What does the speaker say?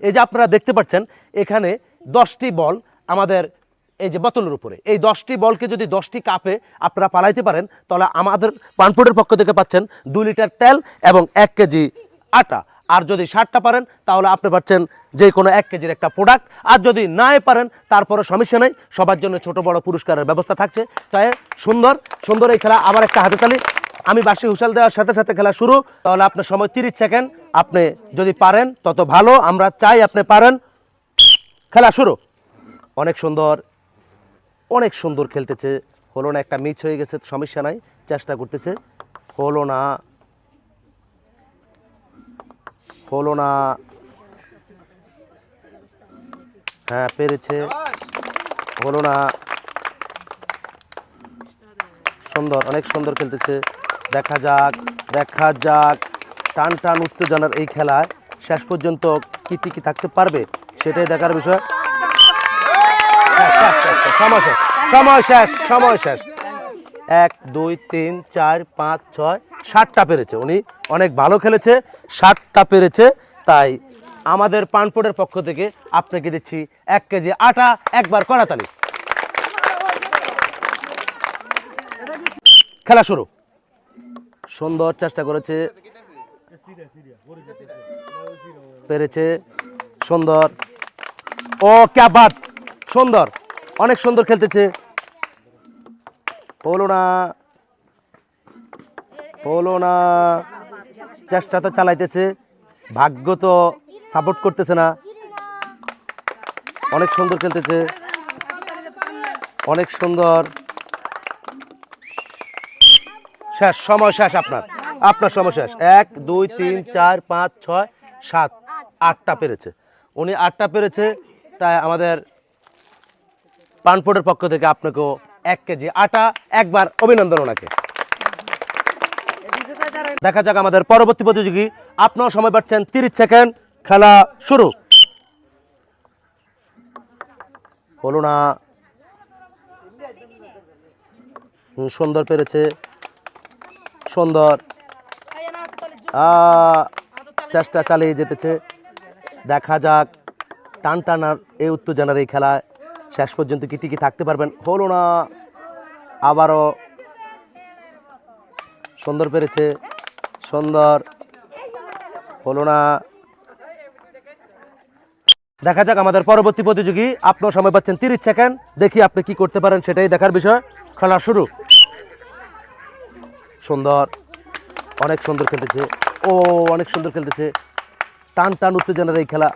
এই যে আপনারা দেখতে পাচ্ছেন এখানে 10টি বল আমাদের এই যে বোতলের উপরে, এই 10টি বলকে যদি 10টি কাপে আপনারা পালাইতে পারেন তাহলে আমাদের পানপুরের পক্ষ থেকে পাচ্ছেন 2 লিটার তেল এবং 1 কেজি আটা। আর যদি 60টা পারেন তাহলে আপনি পাচ্ছেন যে কোনো 1 কেজির একটা প্রোডাক্ট। আর যদি নাই পারেন তারপরে সমস্যা নেই, সবার জন্য ছোট বড় পুরস্কারের ব্যবস্থা থাকছে। তাই সুন্দর সুন্দর এই খেলা। আবার একটা হাতে তালি। আমি বাঁশি হুঁশাল দেওয়ার সাথে সাথে খেলা শুরু। তাহলে আপনার সময় 30 সেকেন্ড, আপনি যদি পারেন তত ভালো, আমরা চাই আপনি পারেন। খেলা শুরু। অনেক সুন্দর, অনেক সুন্দর খেলতেছে। হলো না, একটা মিস হয়ে গেছে, সমস্যা নাই, চেষ্টা করতেছে। হলো না, হলো না, হ্যাঁ পেরেছে, হলো না। সুন্দর, অনেক সুন্দর খেলতেছে। দেখা যাক, দেখা যাক। টান টান উত্তেজনার এই খেলায় শেষ পর্যন্ত কি টিকে থাকতে পারবে সেটাই দেখার বিষয়। সময় শেষ, সময় শেষ, সময় শেষ। 1 2 3 4 5 6 7টা পেরেছে। উনি অনেক ভালো খেলেছে, 7টা পেরেছে। তাই আমাদের পানপোর্টের পক্ষ থেকে আপনাকে দিচ্ছি 1 কেজি আটা। একবার করাতালি। খেলা শুরু। সুন্দর চেষ্টা করেছে, পেরেছে। সুন্দর, ও ক্যা বাত, সুন্দর, অনেক সুন্দর খেলতেছে। হলো না, হলো না। চেষ্টা তো চালাইতেছে, ভাগ্য তো সাপোর্ট করতেছে না। অনেক সুন্দর খেলতেছে, অনেক সুন্দর। শেষ, সময় শেষ। আপনার আপনার সময় শেষ। 1 2 3 4 5 6 7 8টা পেরেছে। উনি 8টা পেরেছে। তাই আমাদের পানপোর্টের পক্ষ থেকে আপনাকেও 1 কেজি আটা। একবার অভিনন্দন ওনাকে। দেখা যাক আমাদের পরবর্তী প্রতিযোগী। আপনার সময় পাচ্ছেন 30 সেকেন্ড। খেলা শুরু। হলো না, সুন্দর পেরেছে, সুন্দর। চেষ্টা চালিয়ে যেতেছে। দেখা যাক টান টানার এই উত্তেজনার এই খেলায় শেষ পর্যন্ত কি টিকে থাকতে পারবেন। হলো না, আবারও সুন্দর পেরেছে, সুন্দর। হলো না। দেখা যাক আমাদের পরবর্তী প্রতিযোগী। আপনার সময় পাচ্ছেন 30 সেকেন্ড। দেখি আপনি কি করতে পারেন সেটাই দেখার বিষয়। খেলা শুরু। সুন্দর, অনেক সুন্দর খেলতেছে। ও অনেক সুন্দর খেলতেছে। টান টান উত্তেজনার এই খেলা।